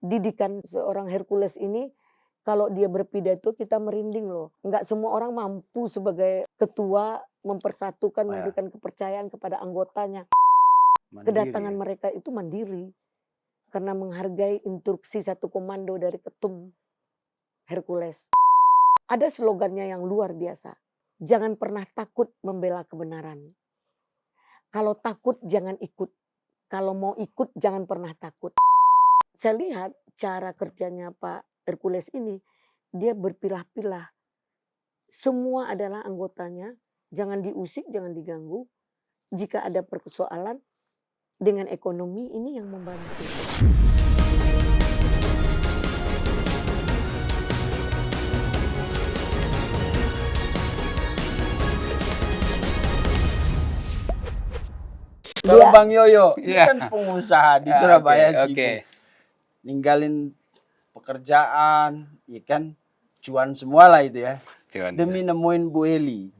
didikan seorang Hercules ini, kalau dia berpidato kita merinding loh. Enggak semua orang mampu sebagai ketua mempersatukan, memberikan kepercayaan kepada anggotanya. Kedatangan mereka itu mandiri. Karena menghargai instruksi satu komando dari ketum Hercules. Ada slogannya yang luar biasa. Jangan pernah takut membela kebenaran. Kalau takut jangan ikut. Kalau mau ikut jangan pernah takut. Saya lihat cara kerjanya Pak Hercules ini, dia berpilah-pilah. Semua adalah anggotanya, jangan diusik, jangan diganggu. Jika ada persoalan dengan ekonomi, ini yang membantu. Kalau Bang Yoyo, ini kan pengusaha di Surabaya sibuk. Ninggalin pekerjaan, ya kan, cuan semua lah itu ya. Demi nemuin Bu Eli.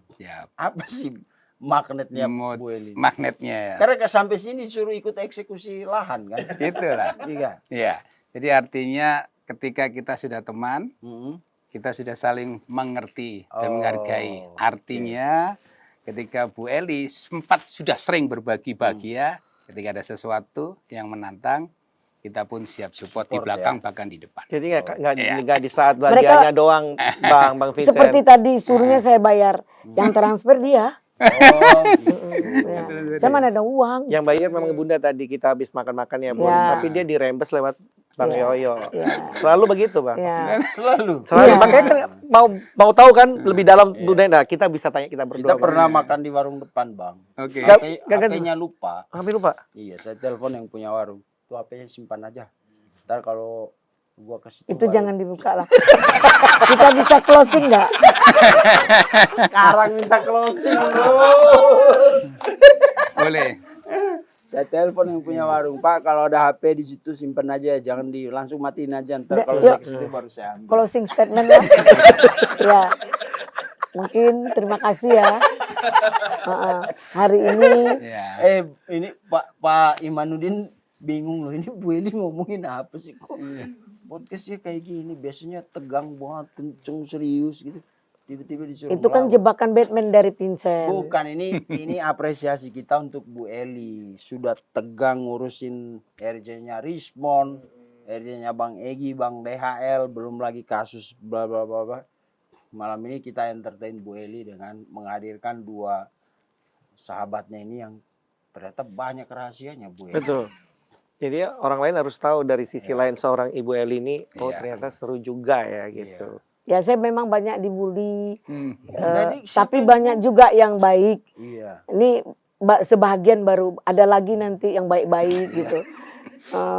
Apa sih magnetnya Bu Eli? Magnetnya ya. Karena sampai sini suruh ikut eksekusi lahan kan. Itulah. Iya. Jadi artinya ketika kita sudah teman, kita sudah saling mengerti dan menghargai. Artinya ketika Bu Eli sempat sudah sering berbagi-bagi ya, ketika ada sesuatu yang menantang, kita pun siap support di belakang bahkan di depan. Jadi nggak di saat belanjanya doang, Bang Vincent. Seperti tadi suruhnya saya bayar, yang transfer dia. Saya mana ada uang. Yang bayar memang Bunda tadi kita habis makan-makan ya, Bun. Tapi dia dirembes lewat Bang Yoyo. Selalu begitu, Bang. Selalu. Makanya kan mau tahu kan lebih dalam Bunda. Nah, kita bisa tanya kita berdua. Kita pernah makan di warung depan, Bang. Oke. HP-nya lupa. HP lupa? Iya, saya telepon yang punya warung. Tuh HP-nya simpan aja. Ntar kalau gua ke situ itu jangan dibuka lah. Kita bisa closing nggak? Sekarang minta closing, bro. Boleh. Saya telepon yang punya warung, Pak, kalau ada HP di situ simpan aja, jangan langsung matiin aja. Ntar kalau saya ke situ baru saya ambil. Closing statement ya. Ya. Mungkin terima kasih ya. Hari ini. Ini Pak Imanuddin bingung loh, ini Bu Eli ngomongin apa sih kok? Podcastnya kayak gini, biasanya tegang banget, kenceng, serius gitu. Tiba-tiba disuruh itu kan jebakan Batman dari Vincent. Bukan, ini apresiasi kita untuk Bu Eli. Sudah tegang ngurusin RJ-nya Rismon, RJ-nya Bang Egy, Bang DHL, belum lagi kasus bla bla bla bla. Malam ini kita entertain Bu Eli dengan menghadirkan dua sahabatnya ini yang ternyata banyak rahasianya, Bu Eli. Betul. Jadi orang lain harus tahu dari sisi lain seorang Ibu Eli ini, ternyata seru juga ya gitu. Ya saya memang banyak dibully, tapi banyak juga yang baik. Ini sebahagian baru, ada lagi nanti yang baik-baik gitu.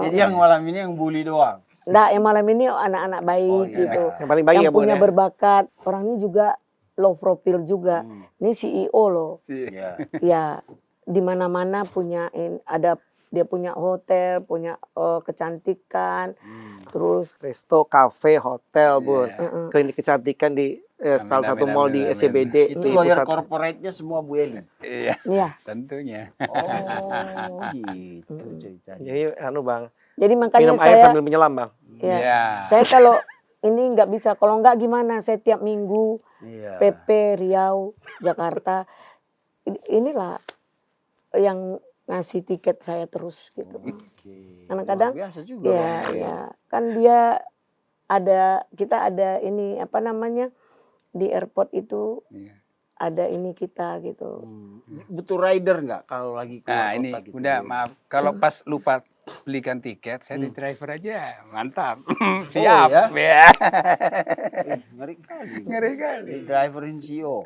Jadi yang malam ini yang bully doang? Enggak, yang malam ini anak-anak baik gitu. Yang paling baik yang punya berbakat, orangnya juga low profile juga. Ini CEO loh. Ya, di mana-mana punya dia punya hotel, punya kecantikan, terus resto, kafe, hotel, Bun. Klinik kecantikan di salah satu mall di SCBD. Itu lawyer corporate-nya semua Bu Eli. Iya, tentunya. Oh, gitu ceritanya. Jadi Bang. Jadi makanya minum air sambil menyelam, Bang. Ya. Saya kalau ini nggak bisa, kalau nggak gimana? Saya tiap minggu PP Riau, Jakarta. Inilah yang ngasih tiket saya terus gitu. Kadang-kadang kan dia kita ada ini apa namanya di airport itu ada ini kita gitu. Butuh rider nggak kalau lagi keluar kota gitu? Udah maaf kalau pas lupa belikan tiket saya di driver aja, mantap. Siap ya. Ngeri kali. Di driverin CEO.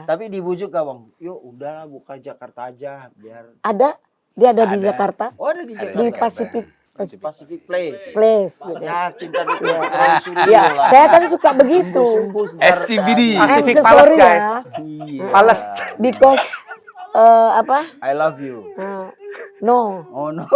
Tapi dibujuk gak, Bang? Yuk udahlah buka Jakarta aja biar. Dia ada di Jakarta. Oh, ada di Jakarta. Di Pacific Place gitu. Saya kan suka begitu. SCBD. Pacific Palace, guys. Palace. Because I love you. No. Oh no.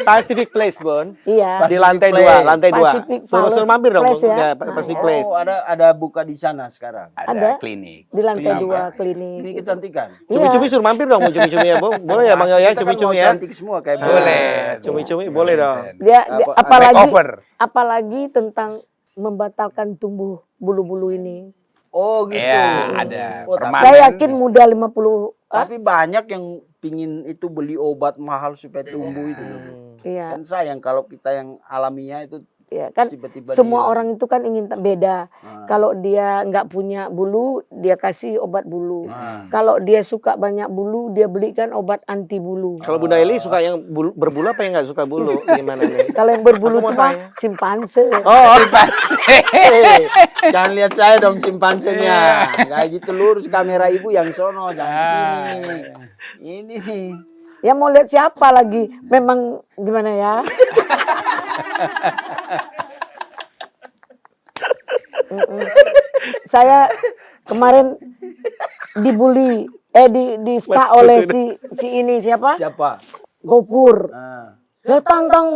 Pacific Place, Bon. Iya. Di Pacific lantai Place. 2, lantai 2. Pacific Suruh mampir dong, Place ya. Pacific Nah, Place. Oh, ada buka di sana sekarang. Ada. Ada klinik. Di lantai Klinik. 2 klinik. Ini gitu. kecantikan. Cumi-cumi suruh mampir dong, mau cumi-cumi ya, Bung. Boleh ya, Bang Pasti Yoya, kita kan cumi-cumi mau ya. cantik semua kayak Boleh. Cumi-cumi boleh dong. Dia Apa- apalagi Makeover. apalagi tentang membatalkan tumbuh bulu-bulu ini. Oh gitu. Ya, ada Oh, tapi- permanen. Saya yakin muda 50 Tapi banyak yang pingin itu beli obat mahal supaya tumbuh itu loh. iya. Kan sayang kalau kita yang alamiah itu Ya kan tiba-tiba semua dia- orang itu kan ingin beda. Nah. Kalau dia nggak punya bulu, dia kasih obat bulu. Nah. Kalau dia suka banyak bulu, dia belikan obat anti bulu. Kalau Bunda Eli suka yang berbulu apa yang nggak suka bulu? Gimana nih? Kalau yang berbulu Aku mau itu mah tanya. simpanse. Oh, Jangan lihat saya dong simpansenya. Kayak gitu lurus kamera ibu yang sono, jangan di sini. Ini nih. Ya mau lihat siapa lagi? Memang gimana ya? Mm-mm. Saya kemarin dibully, di ska oleh si ini siapa? Siapa? Gopur. Nah. Datang tang.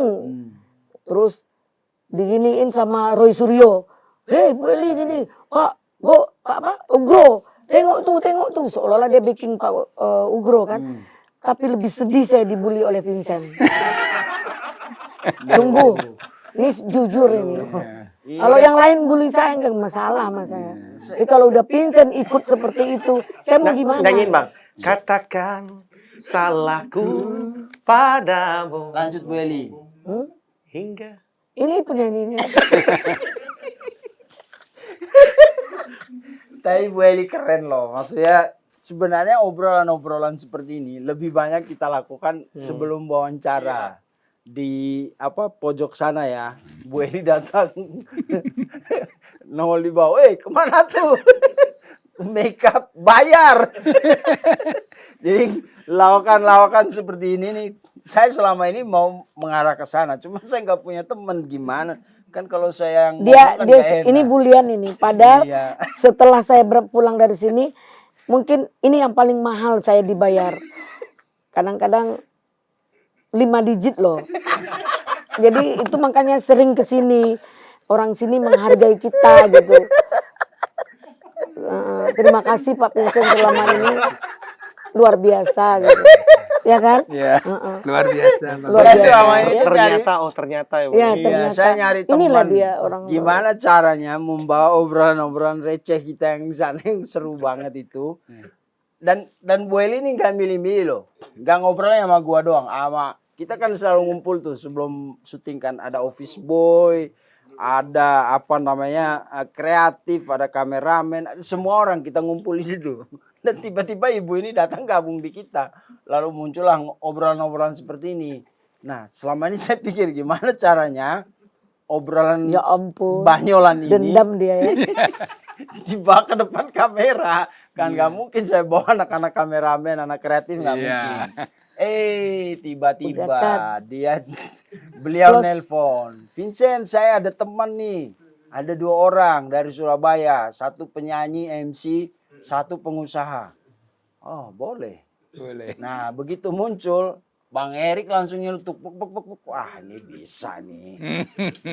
Terus diginiin sama Roy Suryo. Hei, Bu Eli gini. Pak, Ugro. Tengok tuh. Seolah-olah dia bikin Pak Ugro kan. Tapi lebih sedih saya dibully oleh Vincent. Sungguh. Ini jujur ini. Kalau yang lain bully saya nggak masalah sama saya. Tapi kalau udah Vincent ikut seperti itu, saya mau gimana? nyanyiin Bang. Katakan salahku padamu Lanjut Bu Eli. hingga. Ini penyanyinya. Tapi Bu Eli keren loh. Maksudnya sebenarnya obrolan-obrolan seperti ini lebih banyak kita lakukan sebelum wawancara. Di pojok sana ya, Bu Eli datang nongol di bawah, kemana tuh? Makeup bayar. Jadi lawakan seperti ini nih, saya selama ini mau mengarah ke sana, cuma saya nggak punya teman gimana? Kan kalau saya yang Dia ngomong kan dia nggak enak. ini bulian ini. Padahal Iya. setelah saya pulang dari sini, mungkin ini yang paling mahal saya dibayar. Kadang-kadang 5 digit loh. Jadi itu makanya sering ke sini. Orang sini menghargai kita gitu. Terima kasih Pak Vincent selama ini luar biasa gitu. Ya kan? Ya, luar biasa. Luar Saya biasa. selama ini Ya. tuh nyari- Ternyata ya. Iya, Iya, ternyata. saya nyari teman. Inilah dia orang. Gimana caranya membawa obrolan-obrolan receh kita yang di sana yang seru banget itu. Dan Bu Eli ini nggak milih-milih loh. Nggak ngobrolnya sama gua doang. Kita kan selalu ngumpul tuh sebelum syuting kan. Ada office boy, ada kreatif, ada kameramen. Semua orang kita ngumpul di situ. Dan tiba-tiba ibu ini datang gabung di kita. Lalu muncullah obrolan-obrolan seperti ini. Nah, selama ini saya pikir gimana caranya obrolan Ya ampun. banyolan ini Dendam dia ya. dibawa ke depan kamera. Kan nggak mungkin saya bawa anak-anak kameramen, anak kreatif nggak Iya. mungkin. Tiba-tiba Udah kan. beliau Terus- nelpon, Vincent saya ada teman nih, ada 2 orang dari Surabaya, 1 penyanyi MC, 1 pengusaha. Oh boleh. Boleh. Nah begitu muncul Bang Erik langsung nyeletuk, wah ini bisa nih.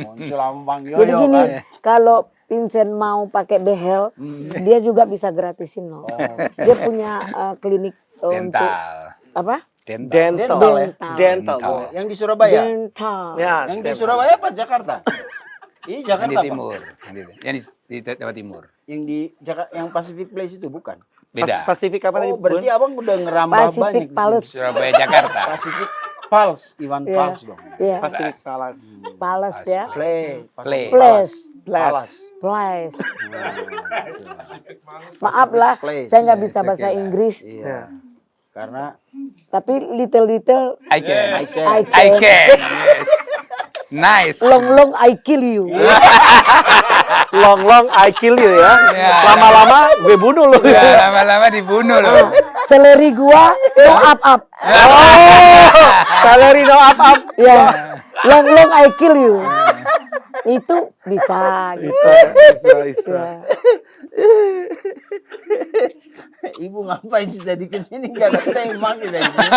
Muncul sama Bang Yoyo Jadi gini, kan. kalau Vincent mau pakai behel, dia juga bisa gratisin loh. Dia punya klinik untuk Dental. apa? Dental. Dental ya. Dental. Dental. Dental. Bu. Yang di Surabaya. Dental. Ya, Yang di Surabaya apa Jakarta? Ini Yang Jakarta di apa? timur. Yang di Jawa Timur. Yang di Jakarta, yang Pacific Place itu bukan? Beda. Pasifik apa tadi? Oh, berarti Bun? abang udah ngerambah Pacific banyak di Palace. sini. Surabaya, Jakarta. Pacific Pulse, Iwan Iya. Fals dong. Iya, Pasifik Palace. Palace ya. Play. Play. Place. Palace. Place. Maaf lah, Place. saya nggak bisa Yes, bahasa okay lah. Inggris. Iya. Karena Tapi little I can. I can. I can. Yes. Nice. long I kill you. Long I kill you ya. Ya. Lama-lama gue bunuh lu. Ya, lama-lama dibunuh loh. Seleri gua no up. Oh, salary no up. Ya, long I kill you. Itu bisa. Gitu. Bisa. Ya. Ibu ngapain sih tadi kesini nggak ada tema kita ini.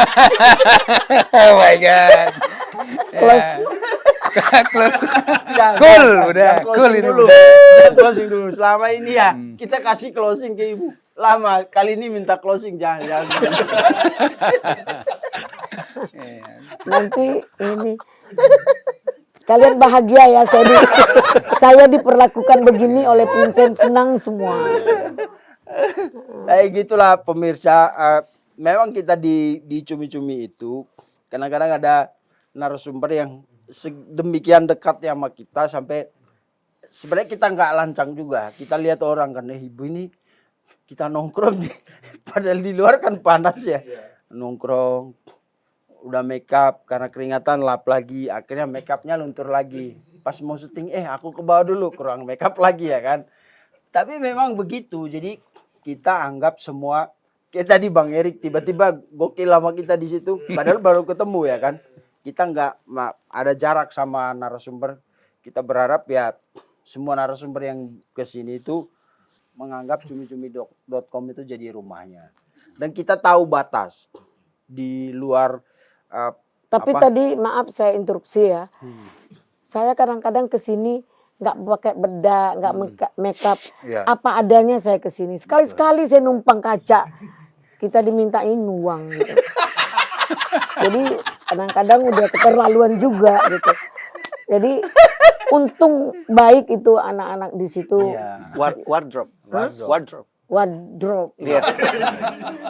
Oh my god. Close. Close. Jangan, Cool, jangan, udah. jangan Cool closing ini dulu. udah. Jangan closing dulu. Selama ini ya kita kasih closing ke ibu. Lama kali ini minta closing jangan. Nanti ini kalian bahagia ya saya diperlakukan begini oleh Vincent, senang semua. Gitulah pemirsa. Memang kita di cumi-cumi itu kadang-kadang ada narasumber yang demikian dekatnya sama kita sampai sebenarnya kita nggak lancang juga. Kita lihat orang kan, ibu ini kita nongkrong padahal di luar kan panas ya. Nongkrong udah make up karena keringatan lap lagi, akhirnya make upnya luntur lagi. Pas mau syuting aku ke bawah dulu kurang make up lagi ya kan. Tapi memang begitu. Jadi kita anggap semua kayak tadi Bang Erik tiba-tiba gokil lama kita di situ padahal baru ketemu ya kan. Kita nggak ada jarak sama narasumber. Kita berharap ya semua narasumber yang kesini itu menganggap cumi-cumi.com itu jadi rumahnya. Dan kita tahu batas di luar. Tapi tadi maaf saya interupsi ya. Saya kadang-kadang kesini nggak pakai bedak, nggak make up, apa adanya saya kesini. Sekali-sekali saya numpang kaca, kita dimintain uang gitu. Jadi kadang-kadang udah keterlaluan juga gitu. Jadi untung baik itu anak-anak di situ. Wardrobe. Yes.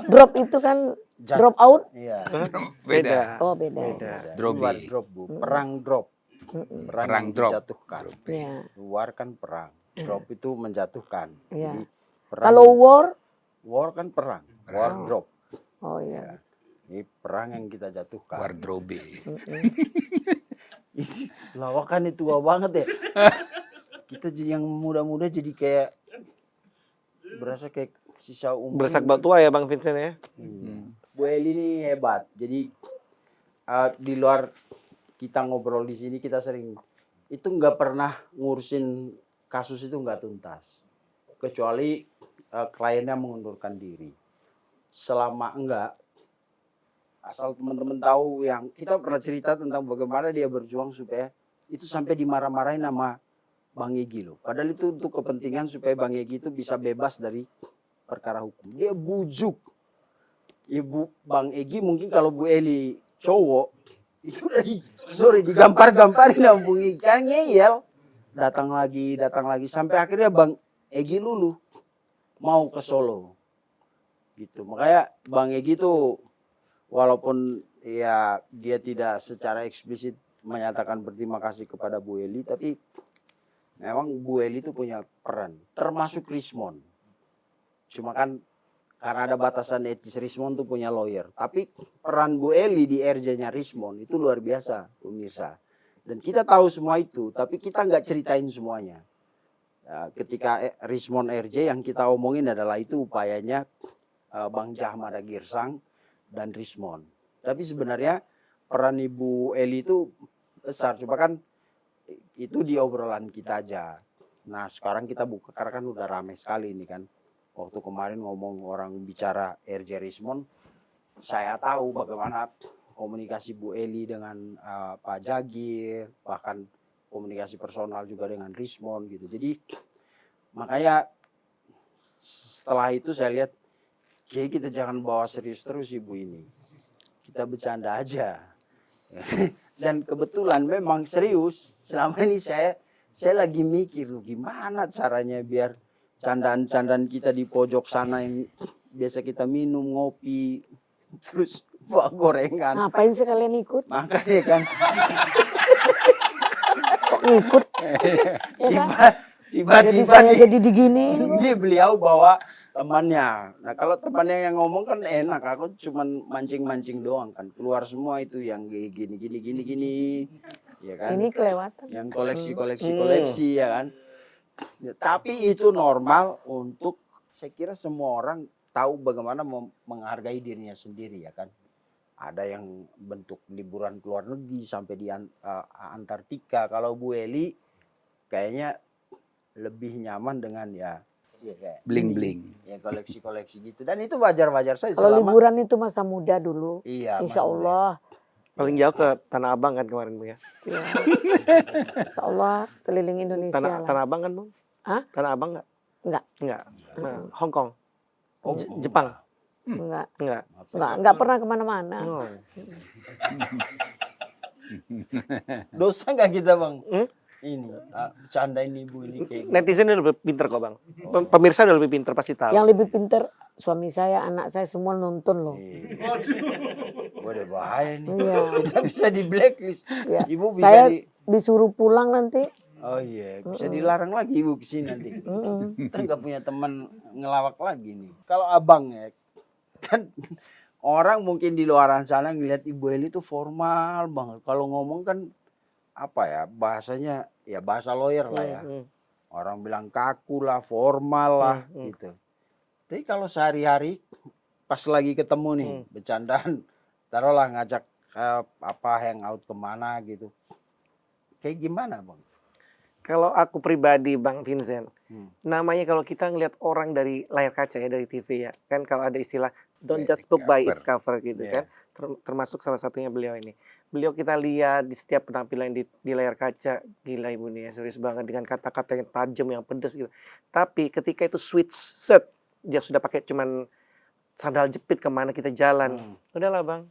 Drop itu kan drop out. Iya. Beda. Oh beda. Wardrobe Bu. Perang drop. Perang drop. dijatuhkan. Ya. Luar kan perang. Drop itu menjatuhkan. Ya. Jadi perang. Kalau war kan perang. Wardrobe. Oh iya. Ini perang yang kita jatuhkan. Wardrobe. Isi lawakan itu tua banget ya. Kita jadi yang muda-muda jadi kayak berasa kayak sisa umur. Berasa tua ya Bang Vincent ya. Bu Eli ini hebat. Jadi di luar kita ngobrol di sini kita sering itu nggak pernah ngurusin kasus itu nggak tuntas. Kecuali kliennya mengundurkan diri. Selama enggak, asal teman-teman tahu yang kita pernah cerita tentang bagaimana dia berjuang supaya itu sampai dimarah-marahin sama Bang Egy loh. Padahal itu untuk kepentingan supaya Bang Egy itu bisa bebas dari perkara hukum. Dia bujuk ibu Bang Egy, mungkin kalau Bu Eli cowok itu udah digampar-gamparin sama Bang Egy kan ngeyel. Datang lagi sampai akhirnya Bang Egy luluh mau ke Solo. Gitu. Makanya Bang Egy tuh walaupun ya dia tidak secara eksplisit menyatakan berterima kasih kepada Bu Eli, tapi memang Bu Eli itu punya peran, termasuk Rismon. Cuma kan karena ada batasan etis, Rismon tuh punya lawyer. Tapi peran Bu Eli di RJ-nya Rismon itu luar biasa, pemirsa. Dan kita tahu semua itu, tapi kita nggak ceritain semuanya. Ya, ketika Rismon RJ yang kita omongin adalah itu upayanya Bang Jahmada Girsang dan Rismon. Tapi sebenarnya peran Ibu Eli itu besar. Coba kan itu di obrolan kita aja. Nah sekarang kita buka karena kan udah ramai sekali ini kan. Waktu kemarin ngomong orang bicara RJ Rismon, saya tahu bagaimana komunikasi Bu Eli dengan Pak Jagir, bahkan komunikasi personal juga dengan Rismon gitu. Jadi makanya setelah itu saya lihat kayak kita jangan bawa serius terus Ibu ini. Kita bercanda aja. Dan kebetulan memang serius. Selama ini saya lagi mikir tuh gimana caranya biar candaan-candaan kita di pojok sana yang biasa kita minum, ngopi, terus bawa gorengan. Ngapain sih kalian ikut? Makanya kan. Kok ngikut? Ya kan? Jadi Tiba-tiba saya jadi digini. beliau bawa temannya. Nah kalau temannya yang ngomong kan enak, aku cuman mancing-mancing doang kan. Keluar semua itu yang gini. Ya kan? Ini kelewatan. Yang koleksi ya kan. Ya, tapi itu normal untuk saya kira semua orang tahu bagaimana menghargai dirinya sendiri ya kan. Ada yang bentuk liburan ke luar negeri sampai di Antartika. Kalau Bu Eli kayaknya lebih nyaman dengan ya kayak Bling-bling. ya koleksi-koleksi gitu. Dan itu wajar-wajar saja Kalau selama liburan itu masa muda dulu. iya Insya Mas Budi. Allah. Paling jauh ke Tanah Abang kan kemarin Bu ya. Ya. Insya Allah keliling Indonesia lah. Tanah Abang kan Bu? Hah? Tanah Abang nggak? Enggak. Nggak. Nah, Hong Kong, Oh, Jepang, Enggak. nggak. Enggak pernah kemana-mana. Oh. Dosa nggak kita Bang? Hmm? Ini bercandain ibu ini kayak Netizen udah lebih pinter kok Bang. Pemirsa udah lebih pinter pasti tahu. Yang lebih pinter suami saya, anak saya semua nonton loh. waduh bahaya nih. Iya. Kita bisa di blacklist. Ya. Ibu bisa Saya di disuruh pulang nanti. oh iya, bisa dilarang lagi ibu kesini nanti. Kita nggak punya teman ngelawak lagi nih. Kalau abang ya, kan orang mungkin di luaran sana ngelihat Ibu Eli itu formal banget. Kalau ngomong kan apa ya bahasanya ya bahasa lawyer lah ya. Orang bilang kaku lah, formal lah gitu. Tapi kalau sehari-hari pas lagi ketemu nih bercandaan, taruhlah ngajak apa hangout kemana gitu. Kayak gimana Bang? Kalau aku pribadi Bang Vincent, namanya kalau kita ngelihat orang dari layar kaca ya, dari TV ya, kan kalau ada istilah don't judge book by its cover gitu kan, termasuk salah satunya beliau ini. Beliau kita lihat di setiap penampilan di layar kaca, gila Ibu nih ya, serius banget dengan kata-kata yang tajam, yang pedas gitu. Tapi ketika itu switch set, dia sudah pakai cuman sandal jepit kemana kita jalan, udahlah Bang.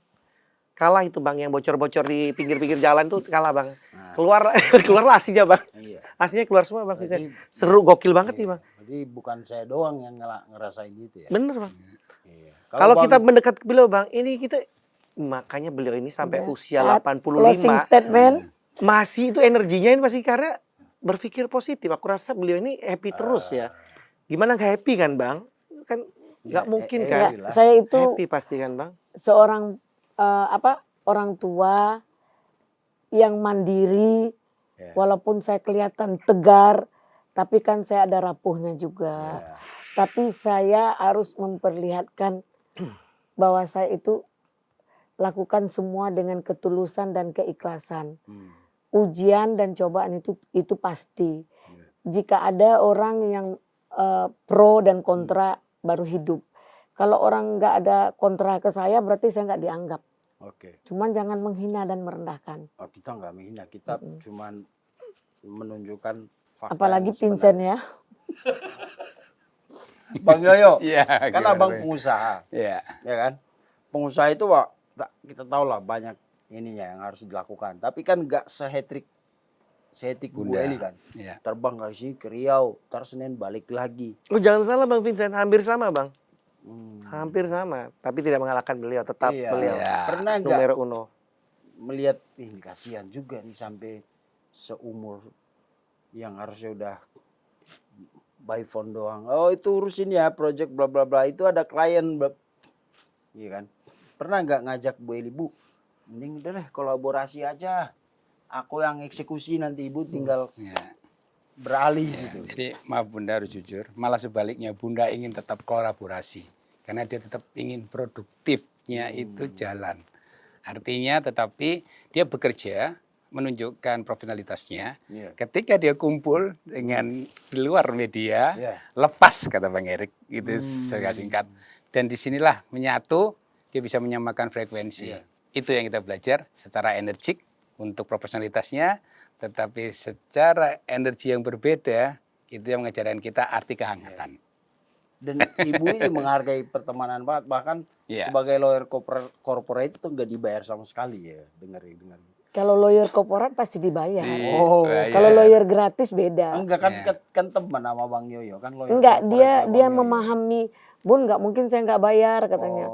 Kalah itu Bang, yang bocor-bocor di pinggir-pinggir jalan tuh kalah Bang. Keluarlah aslinya Bang. Iya. Aslinya keluar semua Bang Vincent. Seru, gokil banget nih Bang. Jadi bukan saya doang yang ngerasain gitu ya. Bener Bang. Iya. Kalau kita mendekat ke beliau Bang, ini kita makanya beliau ini sampai usia 85 Closing statement. masih itu energinya ini masih karena berpikir positif. Aku rasa beliau ini happy terus ya. Gimana nggak happy kan Bang? Kan nggak mungkin kan? Alhamdulillah. Saya itu Happy pasti kan Bang? seorang orang tua yang mandiri, walaupun saya kelihatan tegar, tapi kan saya ada rapuhnya juga. Tapi saya harus memperlihatkan bahwa saya itu lakukan semua dengan ketulusan dan keikhlasan. Ujian dan cobaan itu pasti. Jika ada orang yang pro dan kontra baru hidup. Kalau orang nggak ada kontra ke saya berarti saya nggak dianggap. Oke. Cuman jangan menghina dan merendahkan. Oh, kita nggak menghina, kita cuman menunjukkan fakta. Apalagi yang Vincent ya. Bang Yoyo, Iya, kan gimana, abang Bang? pengusaha, Iya. ya kan? Pengusaha itu Wak, kita tahu lah banyak ininya yang harus dilakukan. Tapi kan nggak sehetrik Bu Bunda. Eli kan. Iya. Terbang ke sini ke Riau, ntar Senin balik lagi. Oh jangan salah Bang Vincent, hampir sama Bang. Hampir sama, tapi tidak mengalahkan beliau, tetap Iya. beliau Pernah nggak numero uno. melihat ini kasihan juga nih sampai seumur yang harusnya udah by phone doang. Oh itu urusin ya project bla bla bla, itu ada klien iya kan. Pernah nggak ngajak Bu Eli, Bu mending udah deh kolaborasi aja, aku yang eksekusi nanti Ibu tinggal Iya. beralih Ya, gitu. jadi maaf Bunda harus jujur, malah sebaliknya Bunda ingin tetap kolaborasi karena dia tetap ingin produktifnya itu jalan. Artinya tetapi dia bekerja menunjukkan profesionalitasnya. Iya. Ketika dia kumpul dengan di luar media, Iya. lepas kata Bang Erik, itu secara singkat. Dan disinilah menyatu, dia bisa menyamakan frekuensi. Iya. Itu yang kita belajar secara energik untuk profesionalitasnya. Tetapi secara energi yang berbeda, itu yang mengajarkan kita arti kehangatan. Dan Ibu ini menghargai pertemanan banget, bahkan Iya. sebagai lawyer corporate itu nggak dibayar sama sekali ya, dengar. Kalau lawyer korporat pasti dibayar. Oh, Kalau lawyer gratis beda. Enggak kan teman sama Bang Yoyo kan lawyer. Enggak, corporate dia kayak dia Bang Yoyo. memahami, Bun nggak mungkin saya nggak bayar katanya.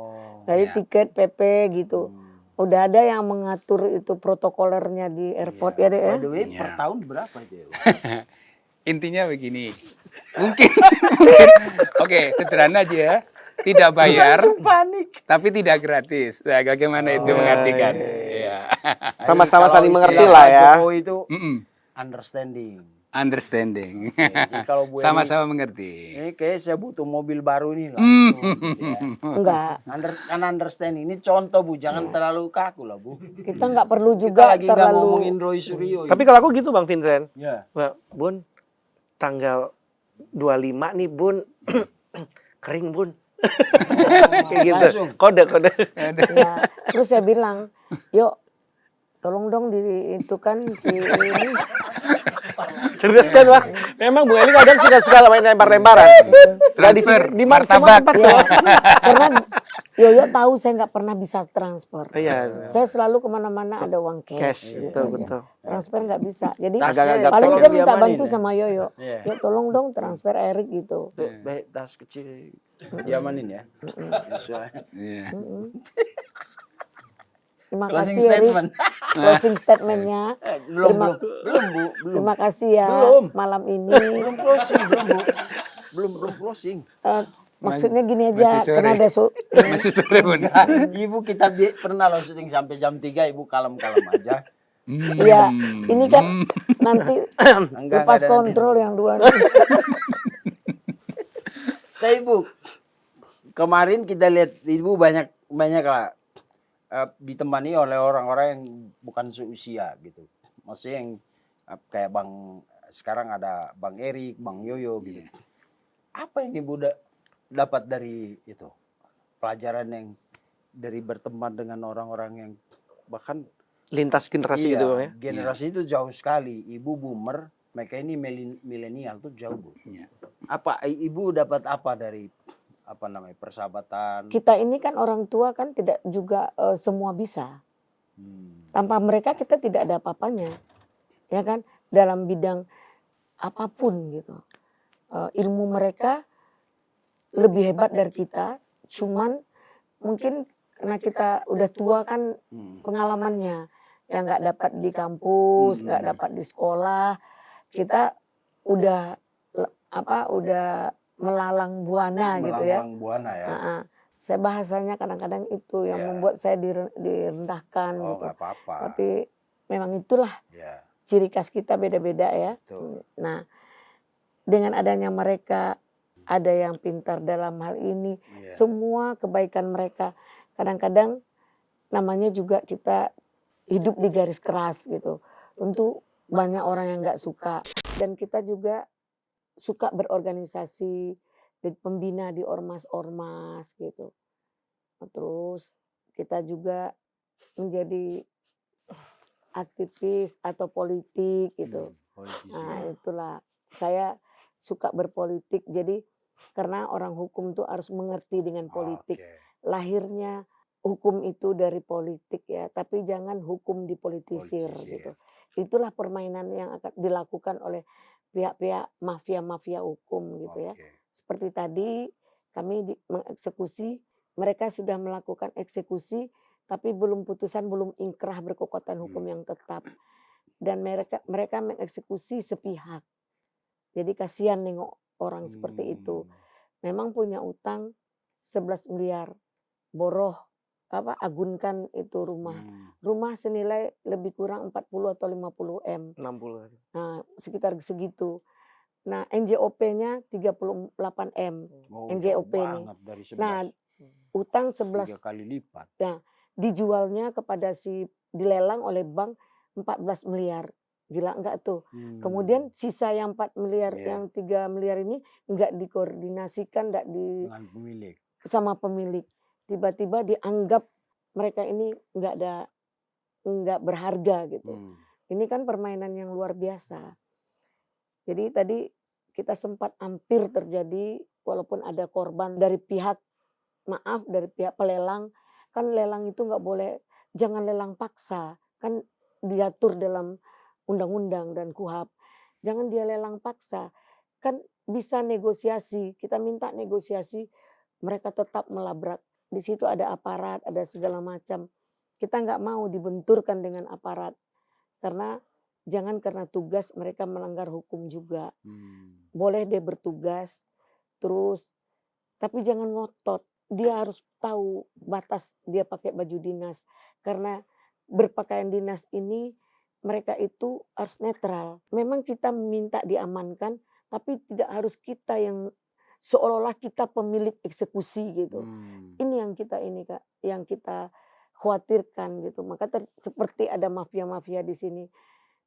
Dari Iya. tiket PP gitu. Udah ada yang mengatur itu protokolernya di airport ya deh ya. By the way, per tahun berapa itu ya? Intinya begini, mungkin, oke, sederhana aja ya, tidak bayar, Panik. tapi tidak gratis. Nah, bagaimana itu mengartikan? Iya. Sama-sama Kalau saling mengerti istilah lah Pak ya. Jokowi itu Mm-mm. understanding. understanding. Jadi kalau Bu Eli, Sama-sama mengerti. ini kayak saya butuh mobil baru nih langsung. Gitu ya. Enggak, Kan understand ini contoh Bu, jangan terlalu kaku lah Bu. kita nggak perlu Kita juga lagi nggak terlalu. ngomongin Roy Suryo. Tapi kalau aku gitu Bang Vincent, ya. Wah, Bun, tanggal 25 nih Bun, kering Bun. Kayak gitu. Langsung. Kode. Ya, terus saya bilang, yuk tolong dong di itu kan si ini. Serius kan Bang? Memang Bu Eli kadang suka main lempar-lemparan. Nggak di Transfer, di semua martabak. tempat Ya, semua. karena Yoyo tahu saya nggak pernah bisa transfer. Iya. Saya selalu kemana-mana ada uang cash. Cash, gitu betul, aja. betul. Transfer nggak bisa. Jadi Agak-agak paling tolong saya minta diamanin bantu ya. sama Yoyo. Iya. Yuk tolong dong transfer Erik gitu. Tuh, baik, tas kecil. Diamanin ya. Sesuai. Iya. Terima Closing kasih Erik. statement. Closing statementnya. Belum, Terima- belum Bu. Belum. Terima kasih ya Belum. malam ini. Belum closing, belum Bu. Belum closing. Maksudnya gini aja, Masih sore. karena ada Masih sore Bun. Ibu kita pernah loh syuting sampai jam 3, Ibu kalem-kalem aja. ya ini kan nanti Enggak lepas ada kontrol nanti. yang dua nih. Tapi Ibu, kemarin kita lihat Ibu banyak lah ditemani oleh orang-orang yang bukan seusia gitu. Maksudnya yang kayak sekarang ada Bang Erik, Bang Yoyo gitu. Apa yang Ibu dapat dari itu? Pelajaran yang dari berteman dengan orang-orang yang bahkan Lintas generasi gitu Bang ya. generasi itu jauh sekali. Ibu boomer, mereka ini milenial tuh jauh Bu. Iya. Apa Ibu dapat apa dari persahabatan? Kita ini kan orang tua kan tidak juga semua bisa. Hmm. Tanpa mereka kita tidak ada apa-apanya. Ya kan? Dalam bidang apapun gitu. Ilmu mereka lebih hebat dari kita. Cuman mungkin karena kita udah tua kan pengalamannya. Yang nggak dapat di kampus, nggak dapat di sekolah. Kita udah melalang buana gitu ya. Melalang buana ya. Saya bahasanya kadang-kadang itu yang membuat saya direndahkan Oh, gitu. nggak apa-apa. Tapi memang itulah Ya, ciri khas kita beda-beda ya. betul. Nah, dengan adanya mereka ada yang pintar dalam hal ini, Iya. semua kebaikan mereka kadang-kadang namanya juga kita hidup di garis keras gitu. Tentu banyak orang yang nggak suka dan kita juga suka berorganisasi dan pembina di ormas-ormas gitu. Terus kita juga menjadi aktivis atau politik gitu. Politisi. Nah itulah saya suka berpolitik. Jadi karena orang hukum tuh harus mengerti dengan politik. Oke. Lahirnya hukum itu dari politik ya. Tapi jangan hukum dipolitisir Politisir. gitu. Itulah permainan yang akan dilakukan oleh pihak-pihak mafia-mafia hukum gitu ya. Oke. Seperti tadi kami mengeksekusi, mereka sudah melakukan eksekusi tapi belum putusan, belum ingkrah berkekuatan hukum yang tetap. Dan mereka mengeksekusi sepihak. Jadi kasihan nengok orang seperti itu. Memang punya utang 11 miliar. Boroh agunkan itu rumah. Rumah senilai lebih kurang 40 atau 50 M. 60. Nah, sekitar segitu. Nah, NJOP-nya 38 M. Oh, NJOP jauh nih. banget dari 11. Nah, utang 3 11 kali lipat. dijualnya kepada dilelang oleh bank 14 miliar. Gila enggak tuh? Kemudian sisa yang 4 miliar, Iya. yang 3 miliar ini enggak dikoordinasikan, enggak Dengan pemilik. sama pemilik. Tiba-tiba dianggap mereka ini enggak berharga gitu. Ini kan permainan yang luar biasa. Jadi tadi kita sempat hampir terjadi walaupun ada korban dari pihak pelelang. Kan lelang itu nggak boleh, jangan lelang paksa. Kan diatur dalam undang-undang dan KUHP. Jangan dia lelang paksa. Kan bisa negosiasi. Kita minta negosiasi, mereka tetap melabrak. Di situ ada aparat, ada segala macam. Kita nggak mau dibenturkan dengan aparat. Karena jangan karena tugas mereka melanggar hukum juga. Boleh dia bertugas, terus tapi jangan ngotot. Dia harus tahu batas dia pakai baju dinas. Karena berpakaian dinas ini mereka itu harus netral. Memang kita minta diamankan, tapi tidak harus kita yang seolah-olah kita pemilik eksekusi gitu. Ini yang kita ini Kak, yang kita khawatirkan gitu. Maka seperti ada mafia-mafia di sini.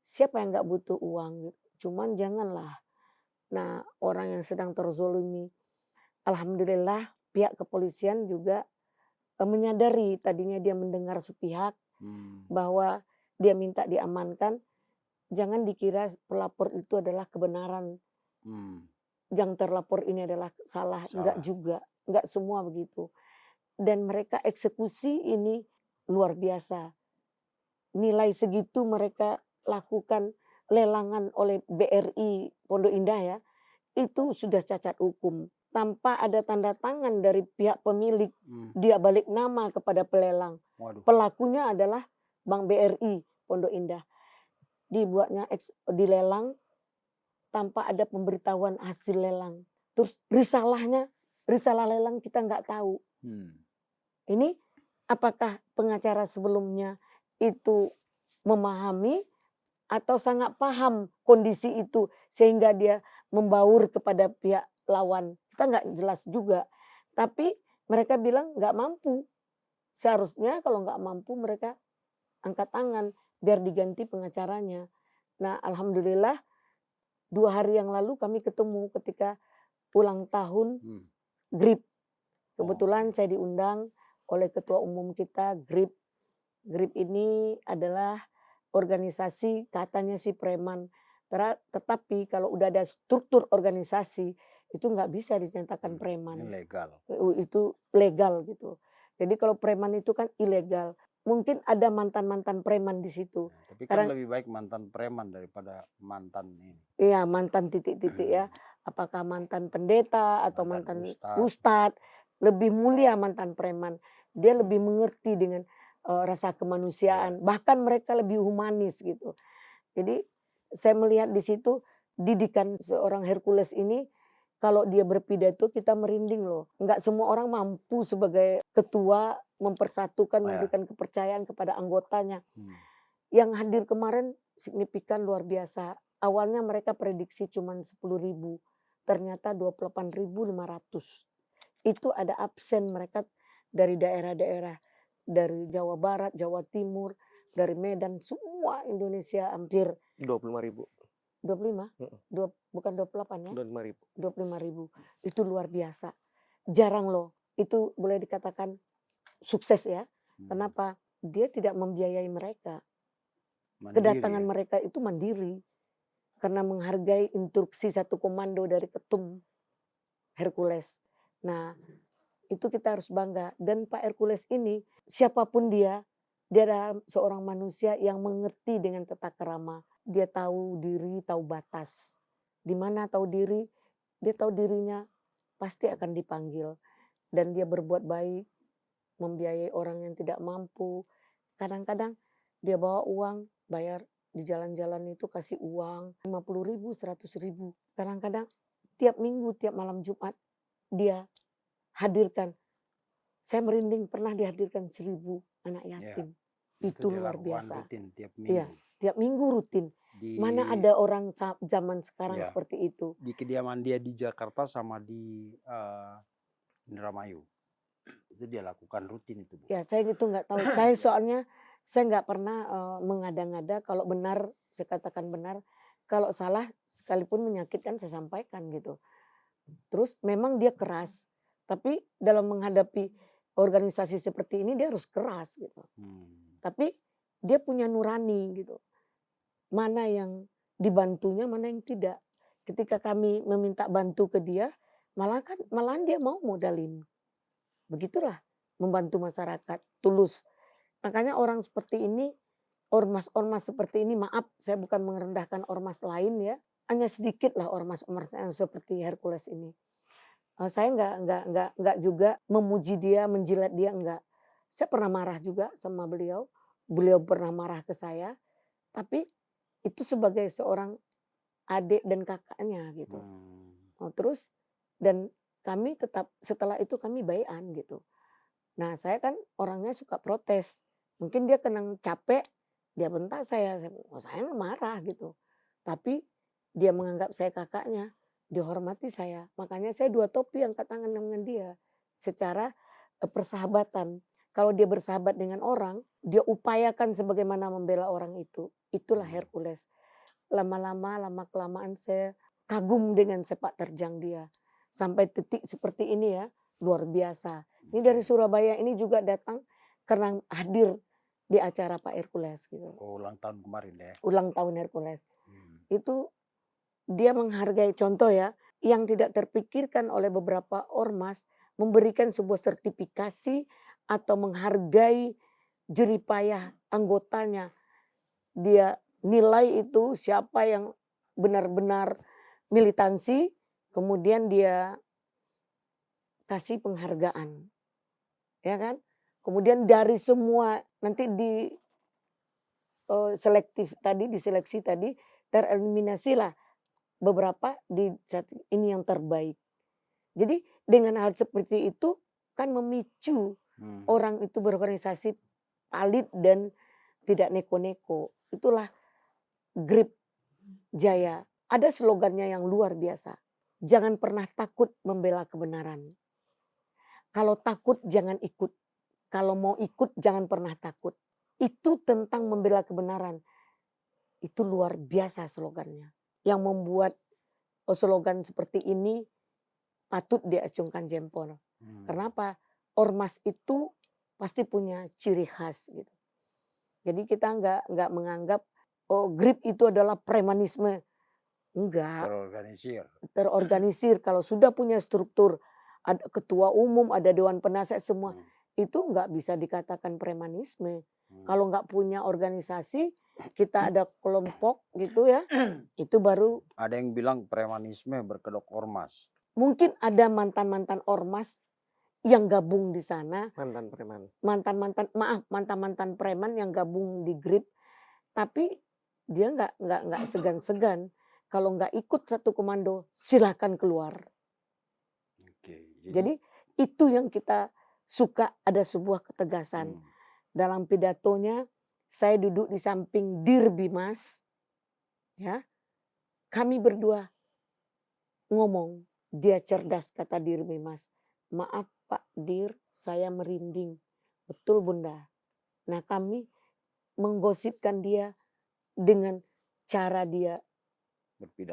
Siapa yang nggak butuh uang? Gitu. Cuman janganlah. Nah orang yang sedang terzolimi, alhamdulillah pihak kepolisian juga menyadari, tadinya dia mendengar sepihak bahwa dia minta diamankan, jangan dikira pelapor itu adalah kebenaran. Yang terlapor ini adalah salah. Enggak juga, enggak semua begitu. Dan mereka eksekusi ini luar biasa. Nilai segitu mereka lakukan lelangan oleh BRI Pondok Indah ya, itu sudah cacat hukum. Tanpa ada tanda tangan dari pihak pemilik, dia balik nama kepada pelelang. Pelakunya adalah Bank BRI Pondok Indah. Dibuatnya dilelang tanpa ada pemberitahuan hasil lelang. Terus risalah lelang kita nggak tahu. Ini apakah pengacara sebelumnya itu memahami atau sangat paham kondisi itu sehingga dia membaur kepada pihak lawan. Kita nggak jelas juga. Tapi mereka bilang nggak mampu. Seharusnya kalau nggak mampu mereka angkat tangan biar diganti pengacaranya. Nah alhamdulillah 2 hari yang lalu kami ketemu ketika ulang tahun GRIP. Kebetulan saya diundang oleh ketua umum kita GRIP. GRIP ini adalah organisasi katanya si preman. Tetapi kalau udah ada struktur organisasi itu nggak bisa dinyatakan preman. Ilegal. Itu legal gitu. Jadi kalau preman itu kan ilegal. Mungkin ada mantan-mantan preman di situ. Ya, tapi kan lebih baik mantan preman daripada mantan ini. Iya mantan titik-titik ya. Apakah mantan pendeta atau mantan ustadz. Lebih mulia mantan preman. Dia lebih mengerti dengan rasa kemanusiaan. Bahkan mereka lebih humanis gitu. Jadi saya melihat di situ didikan seorang Hercules ini. Kalau dia berpidato kita merinding loh. Enggak semua orang mampu sebagai ketua mempersatukan, memberikan kepercayaan kepada anggotanya. Yang hadir kemarin signifikan luar biasa. Awalnya mereka prediksi cuma 10.000. Ternyata 28.500. Itu ada absen mereka dari daerah-daerah. Dari Jawa Barat, Jawa Timur, dari Medan. Semua Indonesia hampir. 25.000. 25? Bukan 28 ya? 25.000. 25.000. Itu luar biasa. Jarang loh. Itu boleh dikatakan sukses ya. Kenapa? Dia tidak membiayai mereka. Mandiri, kedatangan mereka itu mandiri. Karena menghargai instruksi satu komando dari ketum Hercules. Nah itu kita harus bangga. Dan Pak Hercules ini siapapun dia adalah seorang manusia yang mengerti dengan tata krama. Dia tahu diri, tahu batas. Di mana tahu diri, dia tahu dirinya pasti akan dipanggil. Dan dia berbuat baik, membiayai orang yang tidak mampu. Kadang-kadang dia bawa uang, bayar di jalan-jalan itu kasih uang 50.000, 100.000. Kadang-kadang tiap minggu, tiap malam Jumat dia hadirkan. Saya merinding pernah dihadirkan 1.000 anak yatim. Ya, itu luar biasa. Rutin, tiap minggu. Ya, tiap minggu rutin. Mana ada orang zaman sekarang seperti itu. Di kediaman dia di Jakarta sama di Indramayu. Itu dia lakukan rutin itu. Bu. Ya saya gitu nggak tahu. Saya nggak pernah mengada-ngada. Kalau benar saya katakan benar. Kalau salah sekalipun menyakitkan saya sampaikan gitu. Terus memang dia keras. Tapi dalam menghadapi organisasi seperti ini dia harus keras gitu. Tapi dia punya nurani gitu. Mana yang dibantunya, mana yang tidak. Ketika kami meminta bantu ke dia, malahan dia mau modalin. Begitulah membantu masyarakat, tulus. Makanya orang seperti ini, ormas-ormas seperti ini, maaf saya bukan merendahkan ormas lain ya, hanya sedikit lah ormas-ormas yang seperti Hercules ini. Saya enggak juga memuji dia, menjilat dia, enggak. Saya pernah marah juga sama beliau pernah marah ke saya, tapi itu sebagai seorang adik dan kakaknya gitu. Terus dan kami tetap setelah itu kami baikan gitu. Nah saya kan orangnya suka protes. Mungkin dia kena capek Dia bentak saya marah gitu. Tapi dia menganggap saya kakaknya, dihormati saya. Makanya saya 2 topi angkat tangan dengan dia secara persahabatan. Kalau dia bersahabat dengan orang, dia upayakan sebagaimana membela orang itu. Itulah Hercules. Lama kelamaan saya kagum dengan sepak terjang dia. Sampai titik seperti ini ya, luar biasa. Ini dari Surabaya ini juga datang karena hadir di acara Pak Hercules gitu. Oh, ulang tahun kemarin ya. Ulang tahun Hercules. Itu dia menghargai, contoh ya, yang tidak terpikirkan oleh beberapa ormas memberikan sebuah sertifikasi atau menghargai jeripayah anggotanya. Dia nilai itu siapa yang benar-benar militansi, kemudian dia kasih penghargaan. Ya kan? Kemudian dari semua nanti di diseleksi tadi tereliminasilah beberapa di saat ini yang terbaik. Jadi dengan hal seperti itu kan memicu orang itu berorganisasi valid dan tidak neko-neko. Itulah Grip Jaya. Ada slogannya yang luar biasa. Jangan pernah takut membela kebenaran. Kalau takut jangan ikut. Kalau mau ikut jangan pernah takut. Itu tentang membela kebenaran. Itu luar biasa slogannya. Yang membuat slogan seperti ini patut diacungkan jempol. Kenapa? Ormas itu pasti punya ciri khas gitu. Jadi kita nggak menganggap Grip itu adalah premanisme. Enggak. Terorganisir. Kalau sudah punya struktur, ada ketua umum, ada dewan penasehat semua, itu nggak bisa dikatakan premanisme. Kalau nggak punya organisasi, kita ada kelompok gitu ya, itu baru. Ada yang bilang premanisme berkedok ormas. Mungkin ada mantan-mantan ormas yang gabung di sana. Mantan preman. Mantan-mantan preman yang gabung di Grip. Tapi dia nggak segan-segan. Kalau nggak ikut satu komando, silahkan keluar. Jadi itu yang kita suka, ada sebuah ketegasan. Dalam pidatonya, saya duduk di samping Dir Bimas. Ya, kami berdua ngomong, dia cerdas kata Dir Bimas. Maaf Pak Dir, saya merinding. Betul Bunda. Nah kami menggosipkan dia dengan cara dia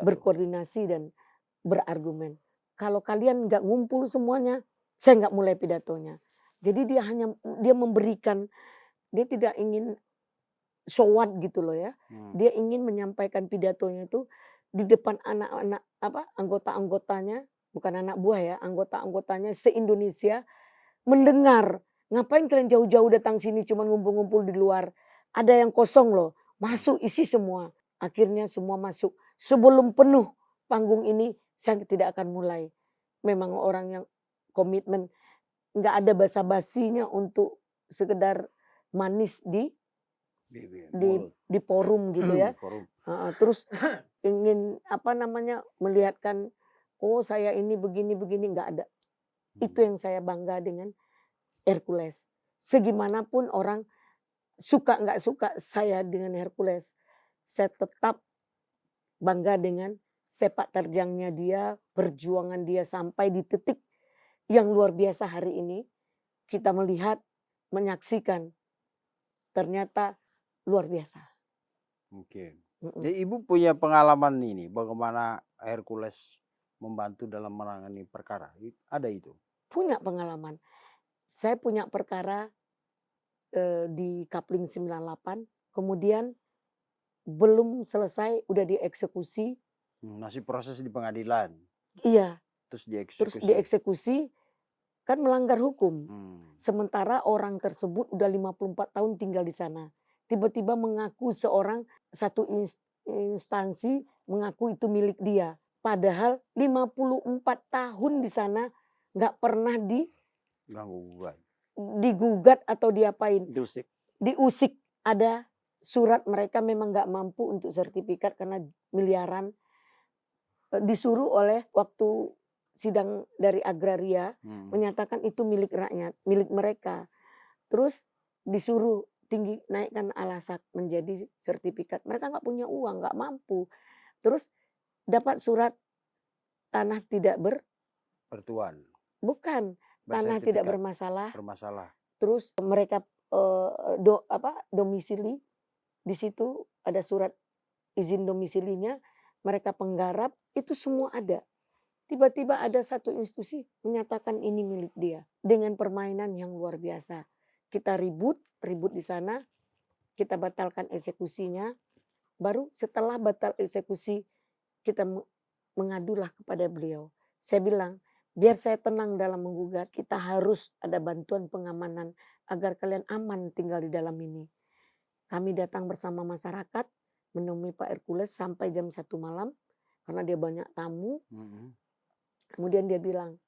berkoordinasi dan berargumen. Kalau kalian nggak ngumpul semuanya, saya nggak mulai pidatonya. Jadi dia memberikan, dia tidak ingin showat gitu loh ya. Dia ingin menyampaikan pidatonya itu di depan anak-anak anggota-anggotanya, bukan anak buah ya, anggota-anggotanya se-Indonesia mendengar. Ngapain kalian jauh-jauh datang sini cuma ngumpul-ngumpul di luar? Ada yang kosong loh, masuk isi semua. Akhirnya semua masuk. Sebelum penuh panggung ini, saya tidak akan mulai. Memang orang yang komitmen, nggak ada basa-basinya untuk sekedar manis di forum gitu ya. Terus ingin melihatkan, oh saya ini begini-begini, nggak ada. Itu yang saya bangga dengan Hercules. Segimanapun orang suka nggak suka saya dengan Hercules, saya tetap bangga dengan sepak terjangnya dia, perjuangan dia sampai di titik yang luar biasa hari ini. Kita melihat, menyaksikan, ternyata luar biasa. Oke. Jadi Ibu punya pengalaman ini, bagaimana Hercules membantu dalam menangani perkara? Ada itu? Punya pengalaman. Saya punya perkara di Kapling 98, kemudian belum selesai, udah dieksekusi. Masih proses di pengadilan. Iya. Terus dieksekusi, kan melanggar hukum. Sementara orang tersebut udah 54 tahun tinggal di sana. Tiba-tiba mengaku satu instansi mengaku itu milik dia. Padahal 54 tahun di sana nggak pernah digugat atau diapain. Diusik. Ada surat mereka memang nggak mampu untuk sertifikat karena miliaran. Disuruh oleh waktu sidang dari agraria menyatakan itu milik rakyat, milik mereka. Terus disuruh tinggi, naikkan Alasak menjadi sertifikat. Mereka nggak punya uang, nggak mampu. Terus dapat surat tanah tidak Bertuan. bukan, tanah tidak Bersertifikat. bermasalah. Bermasalah. Terus mereka domisili di situ ada surat izin domisilinya, mereka penggarap, itu semua ada. Tiba-tiba ada satu institusi menyatakan ini milik dia dengan permainan yang luar biasa. Kita ribut di sana, kita batalkan eksekusinya. Baru setelah batal eksekusi kita mengadulah kepada beliau. Saya bilang, biar saya tenang dalam menggugat, kita harus ada bantuan pengamanan agar kalian aman tinggal di dalam ini. Kami datang bersama masyarakat, menemui Pak Hercules sampai jam 1 malam, karena dia banyak tamu. Kemudian dia bilang,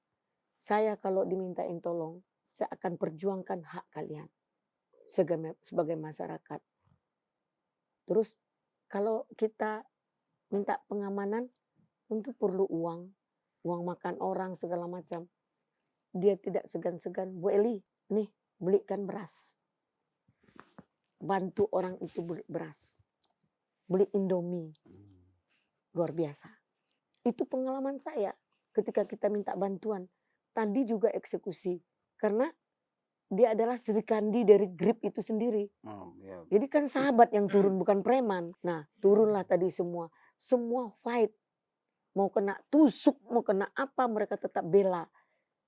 saya kalau dimintain tolong, saya akan perjuangkan hak kalian sebagai masyarakat. Terus kalau kita minta pengamanan, tentu perlu uang makan orang segala macam. Dia tidak segan-segan, Bu Eli, nih belikan beras. Bantu orang itu beli beras. Beli Indomie. Luar biasa. Itu pengalaman saya ketika kita minta bantuan. Tadi juga eksekusi. Karena dia adalah Serikandi dari GRIP itu sendiri. Jadi kan sahabat yang turun, bukan preman. Nah, turunlah tadi semua. Semua fight. Mau kena tusuk, mau kena apa, mereka tetap bela.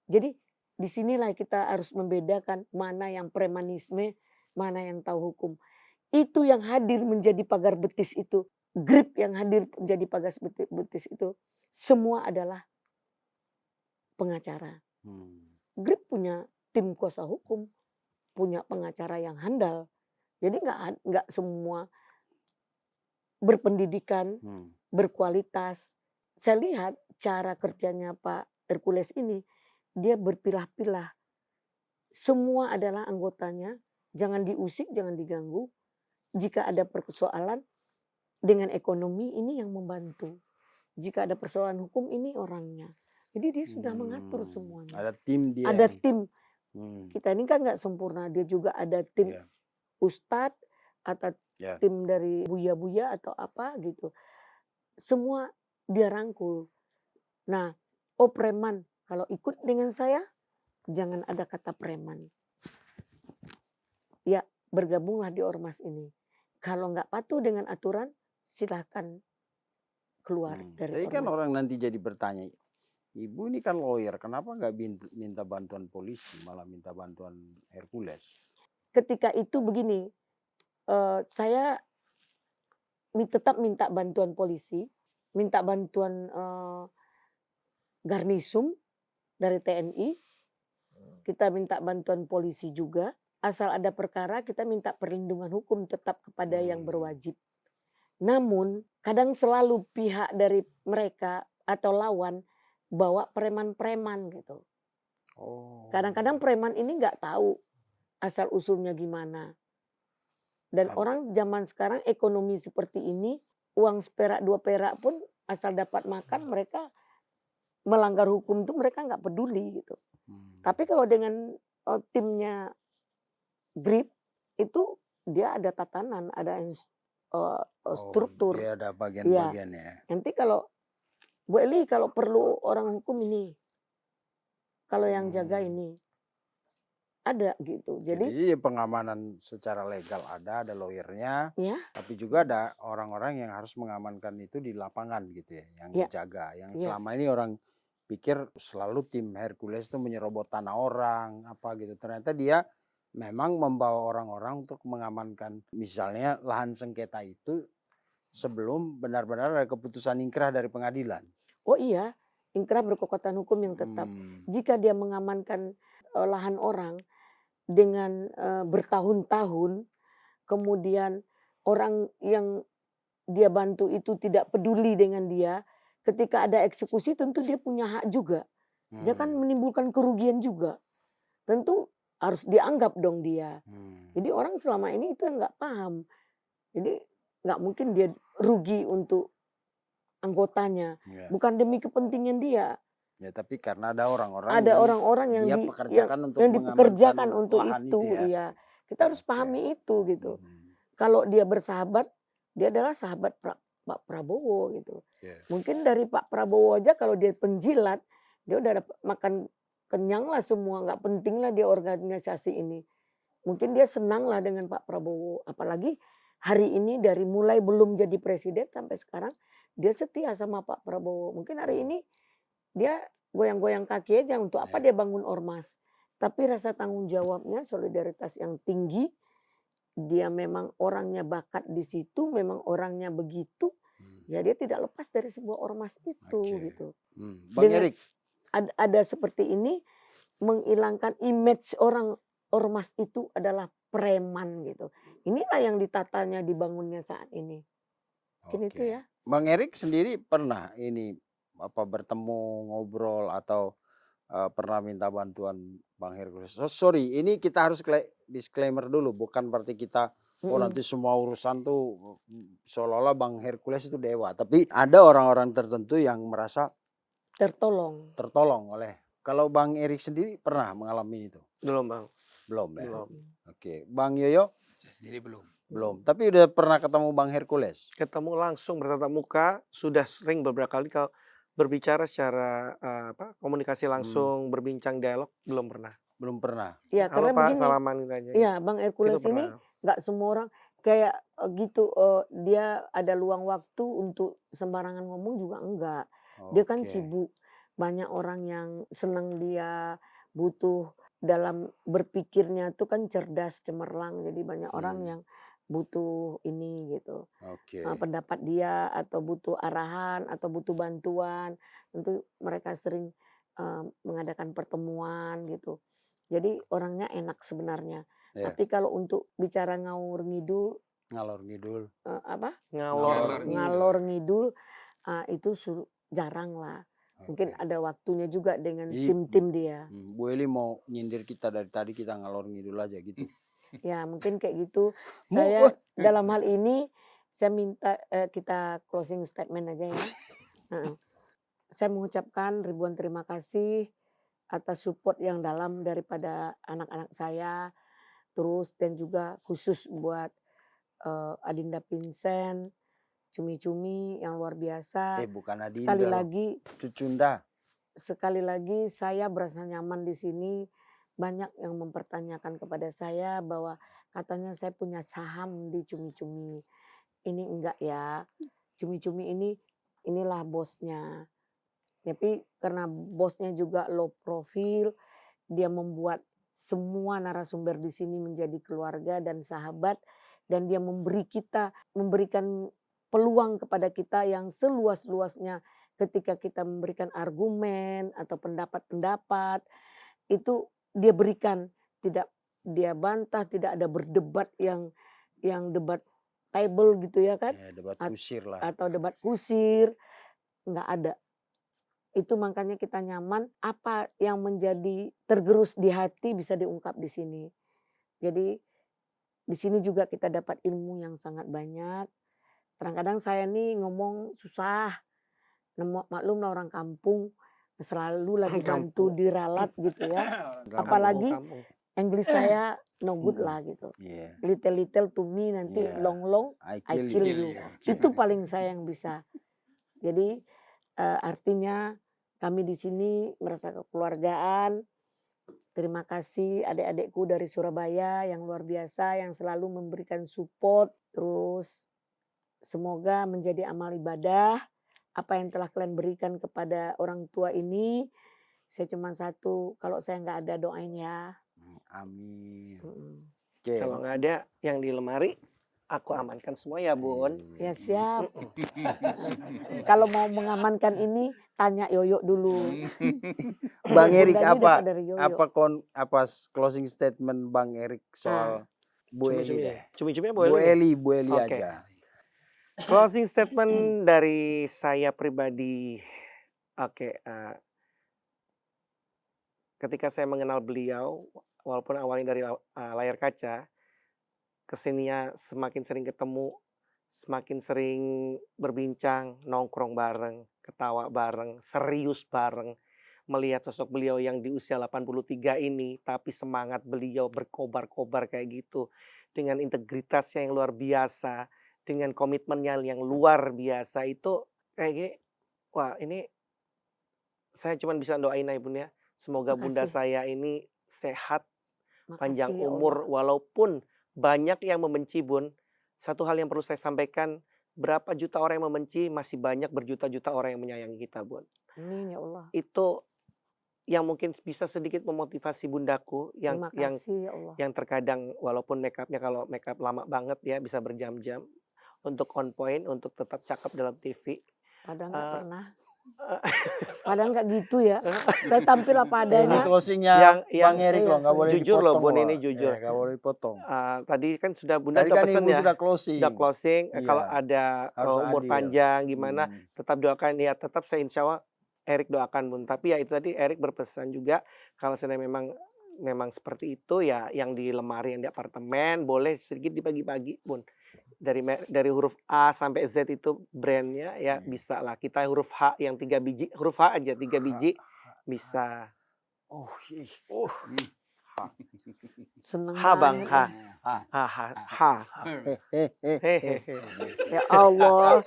Jadi disinilah kita harus membedakan mana yang premanisme, mana yang tahu hukum. Itu yang hadir menjadi pagar betis itu. GRIP yang hadir menjadi pagar betis itu. Semua adalah pengacara. GRIP punya tim kuasa hukum, punya pengacara yang handal. Jadi nggak semua berpendidikan, berkualitas. Saya lihat cara kerjanya Pak Hercules ini, dia berpilah-pilah. Semua adalah anggotanya, jangan diusik, jangan diganggu. Jika ada persoalan dengan ekonomi, ini yang membantu. Jika ada persoalan hukum, ini orangnya. Jadi dia sudah mengatur semuanya. Ada tim dia. Ada tim. Kita ini kan nggak sempurna, dia juga ada tim ustadz atau tim dari buya-buya atau apa gitu. Semua dia rangkul. Nah, preman, kalau ikut dengan saya, jangan ada kata preman. Ya, bergabunglah di ormas ini. Kalau nggak patuh dengan aturan, silahkan keluar dari Jadi ormas. kan orang nanti jadi bertanya, Ibu ini kan lawyer, kenapa nggak minta bantuan polisi, malah minta bantuan Hercules? Ketika itu begini, saya tetap minta bantuan polisi, minta bantuan Garnisum dari TNI, kita minta bantuan polisi juga. Asal ada perkara, kita minta perlindungan hukum tetap kepada yang berwajib. Namun, kadang selalu pihak dari mereka atau lawan bawa preman-preman gitu. Kadang-kadang preman ini nggak tahu asal usulnya gimana. Dan orang zaman sekarang ekonomi seperti ini, uang seperak 2 perak pun asal dapat makan, mereka melanggar hukum itu mereka nggak peduli gitu. Tapi kalau dengan timnya GRIP itu dia ada tatanan, ada struktur. Dia ada bagian-bagiannya. Nanti kalau Bu Eli kalau perlu orang hukum ini, kalau yang jaga ini ada gitu. Jadi pengamanan secara legal ada lawyernya, tapi juga ada orang-orang yang harus mengamankan itu di lapangan gitu ya, yang dijaga. Yang selama ini orang pikir selalu tim Hercules itu menyerobot tanah orang, apa gitu. Ternyata dia memang membawa orang-orang untuk mengamankan misalnya lahan sengketa itu sebelum benar-benar ada keputusan ingkrah dari pengadilan. Oh iya, ingkrah berkekuatan hukum yang tetap. Jika dia mengamankan lahan orang dengan bertahun-tahun, kemudian orang yang dia bantu itu tidak peduli dengan dia, ketika ada eksekusi tentu dia punya hak juga. Dia kan menimbulkan kerugian juga. Tentu harus dianggap dong dia. Jadi orang selama ini itu yang nggak paham. Jadi nggak mungkin dia rugi untuk anggotanya, bukan demi kepentingan dia. Ya, tapi karena ada orang-orang yang dipekerjakan untuk dipekerjakan untuk itu, ya. Kita harus Oke. pahami itu gitu. Hmm. Kalau dia bersahabat, dia adalah sahabat Pak Prabowo gitu. Yes. Mungkin dari Pak Prabowo aja kalau dia penjilat, dia udah dapat makan kenyang lah semua, nggak penting lah dia organisasi ini. Mungkin dia senang lah dengan Pak Prabowo. Apalagi hari ini dari mulai belum jadi presiden sampai sekarang, dia setia sama Pak Prabowo. Mungkin hari ini dia goyang-goyang kaki aja untuk apa dia bangun ormas. Tapi rasa tanggung jawabnya, solidaritas yang tinggi, dia memang orangnya bakat di situ, memang orangnya begitu, ya dia tidak lepas dari sebuah ormas itu Oke. gitu. Bang Dengan Erik, ada seperti ini menghilangkan image orang ormas itu adalah preman gitu. Inilah yang ditatanya dibangunnya saat ini. Mungkin itu oke. ya. Bang Erik sendiri pernah ini bertemu, ngobrol atau pernah minta bantuan Bang Hercules? Sorry, ini kita harus disclaimer dulu, bukan berarti kita nanti semua urusan tuh seolah-olah Bang Hercules itu dewa. Tapi ada orang-orang tertentu yang merasa tertolong oleh. Kalau Bang Erik sendiri pernah mengalami itu? Belum Bang. Belum ya? Belum. Oke, Bang Yoyo? Saya sendiri belum. Belum. Tapi udah pernah ketemu Bang Hercules? Ketemu langsung bertatap muka, sudah sering beberapa kali kalau berbicara secara komunikasi langsung, berbincang dialog belum pernah. Belum pernah. Ya Halo karena Pak, begini. salaman gitu aja. Iya, Bang Hercules Itu ini pernah. nggak semua orang kayak gitu. Dia ada luang waktu untuk sembarangan ngomong juga enggak. Dia kan Oke. sibuk. Banyak orang yang senang dia, butuh dalam berpikirnya tuh kan cerdas, cemerlang. Jadi banyak orang yang butuh ini gitu. Oke. Pendapat dia atau butuh arahan atau butuh bantuan. Tentu mereka sering mengadakan pertemuan gitu. Jadi orangnya enak sebenarnya. Ya. Tapi kalau untuk bicara ngawur ngidul, Ngalor ngidul. ngalor ngidul itu jarang lah. Mungkin Oke. ada waktunya juga dengan Jadi, tim-tim dia. Bu Eli mau nyindir kita dari tadi, kita ngalor ngidul aja gitu. Ya mungkin kayak gitu. Saya dalam hal ini saya minta kita closing statement aja ya. Saya mengucapkan ribuan terima kasih atas support yang dalam daripada anak-anak saya. Terus dan juga khusus buat Adinda Vincent, Cumi-Cumi yang luar biasa. Bukan Adinda. Sekali lagi, Cucunda. sekali lagi saya berasa nyaman di sini. Banyak yang mempertanyakan kepada saya bahwa katanya saya punya saham di Cumi-Cumi. Ini enggak ya. Cumi-Cumi inilah bosnya. Tapi karena bosnya juga low profile, dia membuat semua narasumber di sini menjadi keluarga dan sahabat, dan dia memberikan peluang kepada kita yang seluas-luasnya ketika kita memberikan argumen atau pendapat-pendapat, itu dia berikan, tidak dia bantah, tidak ada berdebat yang debat table gitu ya kan, Ya, debat kusir lah. atau debat kusir, nggak ada. Itu makanya kita nyaman, apa yang menjadi tergerus di hati bisa diungkap di sini. Jadi di sini juga kita dapat ilmu yang sangat banyak. Kadang-kadang saya nih ngomong susah, maklum lah orang kampung, selalu lagi bantu diralat gitu ya. Apalagi English saya no good lah gitu. Yeah. Little to me nanti long I kill you. Itu paling saya yang bisa. Jadi artinya kami di sini merasa kekeluargaan. Terima kasih adik-adikku dari Surabaya yang luar biasa yang selalu memberikan support. Terus semoga menjadi amal ibadah apa yang telah kalian berikan kepada orang tua ini. Saya cuma satu, kalau saya nggak ada doain ya. Amin. Okay. Kalau nggak ada yang di lemari, aku amankan semua ya Bun. Ya siap. Kalau mau mengamankan ini tanya Yoyo dulu. Bang Erik apa closing statement Bang Erik soal Bu Eli deh. Cumi-cumi Bu Eli aja. Closing statement dari saya pribadi. Ketika saya mengenal beliau, walaupun awalnya dari layar kaca, kesininya semakin sering ketemu, semakin sering berbincang, nongkrong bareng, ketawa bareng, serius bareng. melihat sosok beliau yang di usia 83 ini, tapi semangat beliau berkobar-kobar kayak gitu, dengan integritasnya yang luar biasa, dengan komitmennya yang luar biasa, itu kayak gini, wah ini saya cuma bisa doain aja Bun ya, semoga Bunda Makasih. saya ini sehat, panjang Makasih ya umur, Allah. walaupun banyak yang membenci Bun. Satu hal yang perlu saya sampaikan, berapa juta orang yang membenci, masih banyak berjuta-juta orang yang menyayangi kita Bun. Amin ya Allah. Itu yang mungkin bisa sedikit memotivasi bundaku Terima kasih ya Allah. yang terkadang walaupun kalau makeup lama banget ya bisa berjam-jam untuk on point, untuk tetap cakep dalam TV. Padahal nggak Eh, pernah. eh, Padahal nggak gitu ya. Saya tampil apa Ini adanya. closingnya yang Bang Erik iya, loh, nggak boleh jujur loh, dipotong Bun, loh. ini jujur. Nggak boleh dipotong. Tadi kan sudah Bunda Tadi udah kan pesen Ibu ya, sudah closing. udah closing. Kalau Iya, ada harus umur adil. panjang gimana, Hmm. tetap doakan ya. Tetap saya insya Allah Erik doakan Bun. Tapi ya itu tadi Erik berpesan juga kalau seandainya memang seperti itu ya, yang di lemari yang di apartemen boleh sedikit dibagi-bagi Bun. Dari huruf A sampai Z itu brandnya ya bisa lah. Kita huruf H yang 3 biji, huruf H aja 3 biji bisa. Oh, ih. Seneng H Bang, banget H. ya. H. Hehehe. Ya Allah.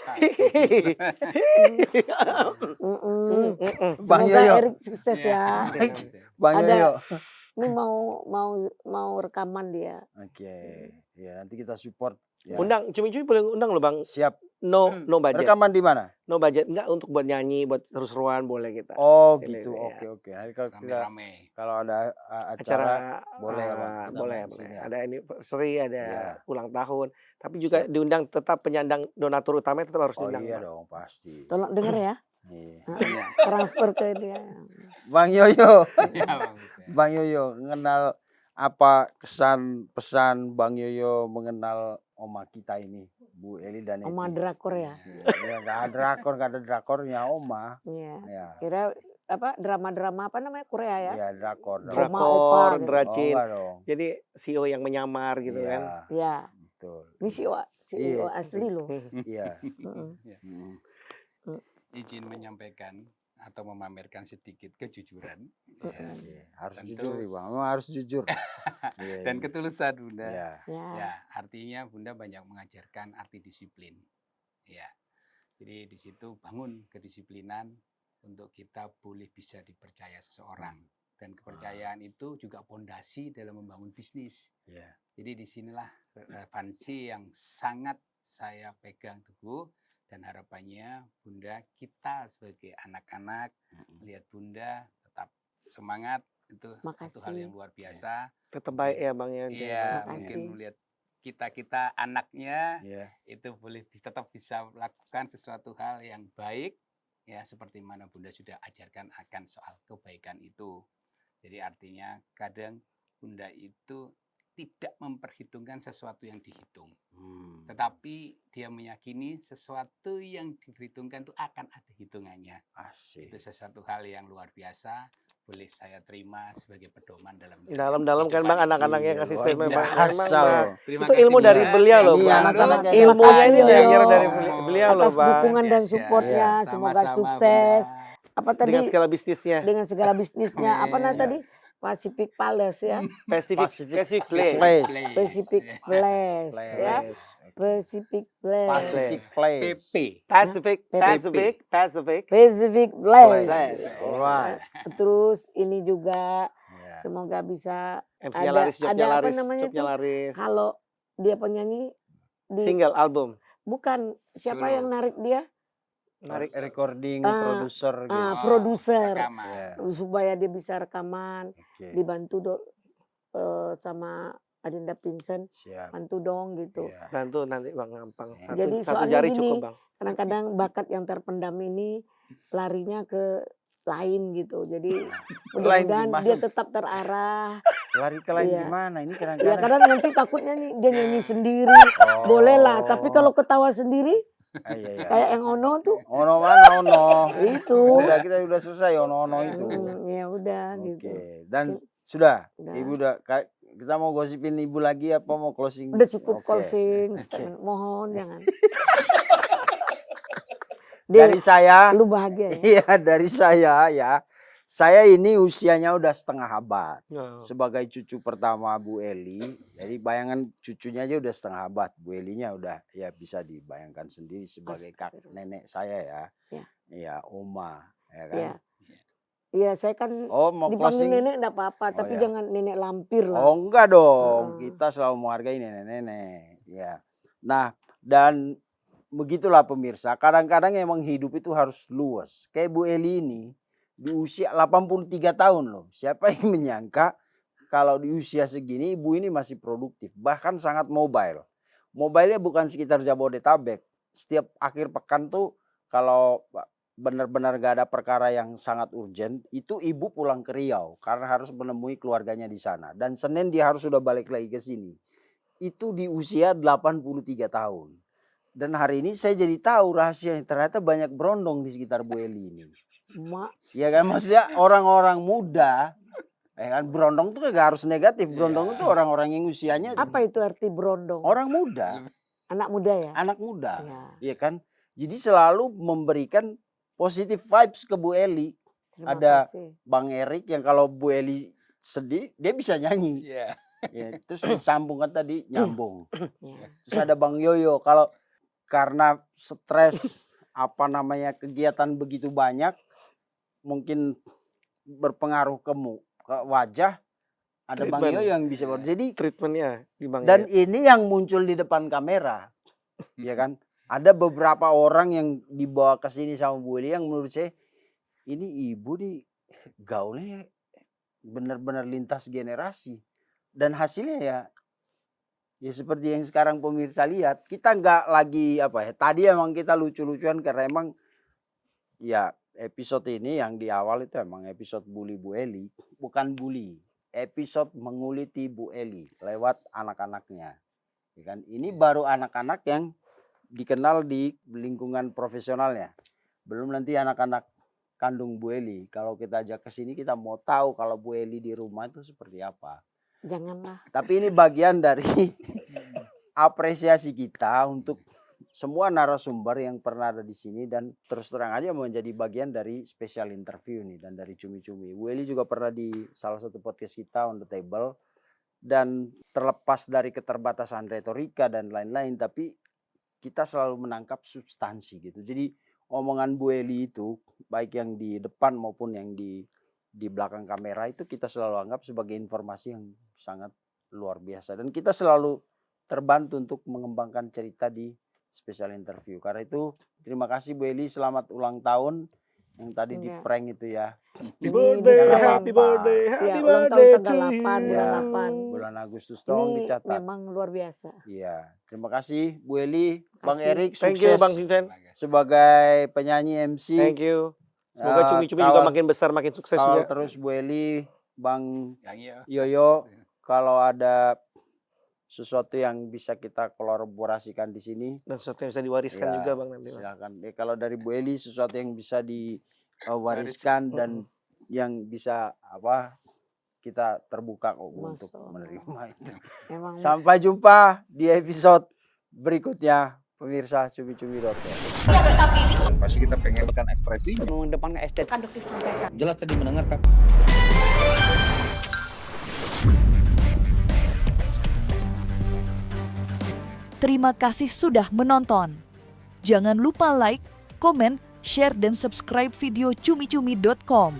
Mm-mm. Bang Semoga Yoyo. Erik sukses ya. Bang Ada- Yoyo. Ini mau rekaman dia. Oke, ya nanti kita support. Ya. Undang, cumi-cumi boleh undang loh Bang. Siap. No budget. Rekaman di mana? No budget. Enggak untuk buat nyanyi, buat seru-seruan boleh kita. Oh Sini, gitu, ya. oke. Nanti kalau kita Rame-rame. kalau ada acara boleh ya Bang. Kita boleh. main sini ya. Ada anniversary, ada Iya. ulang tahun. Tapi juga Siap. diundang tetap penyandang donatur utamanya tetap harus Oh diundang. iya Bang. dong pasti. Tolong denger ya. Iya. Transfer ke dia. Bang Yoyo, Ya, Bang Hussein. Bang Yoyo, mengenal apa kesan pesan Bang Yoyo mengenal oma kita ini, Bu Eli dan Eti. Oma drakor ya. Iya, nggak ada drakornya oma. Iya. Ya, Kira apa drama-drama apa namanya Korea ya? iya drakor. Oma, drakor. opa Drakor, gitu. Dracin. Oh, enggak dong. Jadi CEO yang menyamar gitu Iya, kan. Ya. betul. Ini CEO Iya. asli loh. Iya. Mm-mm. Hmm. Izin menyampaikan atau memamerkan sedikit kejujuran Iya, iya. Harus Tentu. jujur nih Bang, memang harus jujur. Iya, dan iya. ketulusan Bunda. Iya. Ya. Ya, artinya Bunda banyak mengajarkan arti disiplin. Ya. Jadi di situ bangun kedisiplinan untuk kita boleh bisa dipercaya seseorang. Dan kepercayaan itu juga pondasi dalam membangun bisnis. Iya. Jadi disinilah relevansi yang sangat saya pegang teguh dan harapannya Bunda kita sebagai anak-anak melihat Bunda tetap semangat itu satu hal Makasih. yang luar biasa. Tetap baik ya Bang ya. Iya, Makasih. mungkin melihat kita anaknya Iya. itu boleh tetap bisa melakukan sesuatu hal yang baik ya seperti mana Bunda sudah ajarkan akan soal kebaikan itu. Jadi artinya kadang Bunda itu tidak memperhitungkan sesuatu yang dihitung, tetapi dia meyakini sesuatu yang diperhitungkan itu akan ada hitungannya. Asik. Itu sesuatu hal yang luar biasa, boleh saya terima sebagai pedoman dalam Dalam-dalam kan Bang anak-anaknya Iya, kasih luar statement Bang. biasa Memang, loh. Bang. Terima Itu kasih, ilmu dari Bunda. beliau loh, Iya, Bang. anak-anaknya Ilmunya Makasih, ini Yoyo. diajar dari beliau loh Atas Bang. dukungan dan Yes, ya. supportnya, Iya. semoga Sama-sama, sukses. Bunda. Apa tadi Dengan segala bisnisnya. dengan segala bisnisnya? Apa Iya. tadi? Pacific Palace ya. Pacific Place. Place. Pacific Place Place. ya. Pacific Place. Pacific Place. PP. Pacific Pacific Place. Place. Place. Alright. Terus ini juga Iya. semoga bisa MC-nya Ada- laris, jobnya ada apa laris, namanya jobnya tuh? laris. kalau dia penyanyi di Single album. bukan siapa Solo. yang narik dia? Menarik. Recording, Ah, produser gitu. Oh, Produser. rekaman. Iya. Supaya dia bisa rekaman, Oke. dibantu sama Adinda Vincent, Siap. bantu dong gitu. Iya. Bantu nanti Bang gampang. Satu, Jadi satu soalnya jari gini, cukup Bang. Kadang-kadang bakat yang terpendam ini larinya ke lain gitu. Jadi mudah-mudahan gimana? dia tetap terarah. Lari ke lain Iya. gimana? Ini Ya kadang-kadang. kadang nanti takutnya nih dia nyanyi sendiri. Boleh lah, tapi kalau ketawa sendiri Iya, iya. kayak yang Ono tuh Ono mana ono? itu. Udah kita udah selesai ono itu. Ya udah Oke. gitu. Dan sudah. Udah. Ibu udah kita mau gosipin ibu lagi apa mau closing? Udah cukup Oke. closing Oke. statement. Mohon jangan. Dari saya Lu bahagia ya. iya dari saya ya. Saya ini usianya udah setengah abad. Oh. Sebagai cucu pertama Bu Eli, jadi bayangan cucunya aja udah setengah abad. Bu Elinya udah ya bisa dibayangkan sendiri sebagai nenek saya ya. Ya. Iya, oma, ya kan. Iya. Iya, saya kan Oh, mau dipanggil closing? nenek enggak apa-apa, Oh, tapi ya. jangan nenek lampir lah. Oh, enggak dong. Heeh. Kita selalu menghargai nenek-nenek. Ya. Nah, dan begitulah pemirsa. Kadang-kadang emang hidup itu harus luas. Kayak Bu Eli ini di usia 83 tahun loh. Siapa yang menyangka kalau di usia segini ibu ini masih produktif, bahkan sangat mobile. Mobile-nya bukan sekitar Jabodetabek. Setiap akhir pekan tuh kalau benar-benar gak ada perkara yang sangat urgent, itu ibu pulang ke Riau karena harus menemui keluarganya di sana. Dan Senin dia harus sudah balik lagi ke sini. Itu di usia 83 tahun. Dan hari ini saya jadi tahu rahasianya, ternyata banyak berondong di sekitar Bu Eli ini. Mak, Ya kan, maksudnya orang-orang muda, ya kan, berondong tuh gak harus negatif. Berondong itu orang-orang yang usianya apa itu arti berondong? orang muda, Anak muda ya? anak muda. Ya. Iya kan? Jadi selalu memberikan positive vibes ke Bu Eli. Terima Ada kasih. Bang Erik yang kalau Bu Eli sedih dia bisa nyanyi. Iya. Ya, terus disambung kan tadi nyambung. Ya. Terus ada Bang Yoyo kalau karena stres apa namanya kegiatan begitu banyak mungkin berpengaruh ke wajah, ada Bang Treatment. Yoyo yang bisa jadi Treatmentnya di Bang dan Yoyo. ini yang muncul di depan kamera. Ya kan? Ada beberapa orang yang dibawa ke sini sama Bu Eli yang menurut saya ini ibu nih gaulnya benar-benar lintas generasi. Dan hasilnya ya seperti yang sekarang pemirsa lihat. Kita nggak lagi apa ya. Tadi emang kita lucu-lucuan karena emang ya episode ini yang di awal itu emang episode bully Bu Eli. Bukan bully. Episode menguliti Bu Eli lewat anak-anaknya. Ya kan? Ini baru anak-anak yang dikenal di lingkungan profesionalnya. Belum nanti anak-anak kandung Bu Eli. Kalau kita ajak ke sini kita mau tahu kalau Bu Eli di rumah itu seperti apa. Janganlah. Tapi ini bagian dari apresiasi kita untuk semua narasumber yang pernah ada di sini dan terus terang aja menjadi bagian dari special interview nih dan dari Cumi-Cumi. Bu Eli juga pernah di salah satu podcast kita On The Table dan terlepas dari keterbatasan retorika dan lain-lain tapi kita selalu menangkap substansi gitu. Jadi omongan Bu Eli itu baik yang di depan maupun yang di belakang kamera itu kita selalu anggap sebagai informasi yang sangat luar biasa. Dan kita selalu terbantu untuk mengembangkan cerita di special interview. Karena itu terima kasih Bu Eli, selamat ulang tahun yang tadi di prank itu ya. Happy birthday, Ini happy birthday, Ya, happy ulang tahun birthday tanggal 8, Ya, bulan 8. bulan Agustus tolong Ini dicatat. memang luar biasa. Iya, terima kasih Bu Eli, Bang Kasih. Erik Thank you sukses Bang Vincent. sebagai penyanyi MC. Thank you. Semoga Cumi-Cumi juga makin besar, makin sukses Kawal juga. terus Bu Eli, Bang Yang Yoyo, kalau ada sesuatu yang bisa kita kolaborasikan di sini, Dan sesuatu yang bisa diwariskan ya, juga Bang nanti. Bang. silakan. Kalau dari Bu Eli sesuatu yang bisa diwariskan dan yang bisa apa kita terbuka kok Bu, untuk Masya Allah. menerima itu. Memang Sampai jumpa di episode berikutnya pemirsa cumi-cumi.com. pasti kita pengen kan ekspresi. Mengedepankan estetika Kan dokter sampaikan. jelas tadi mendengarkan. Terima kasih sudah menonton. Jangan lupa like, komen, share, dan subscribe video cumi-cumi.com.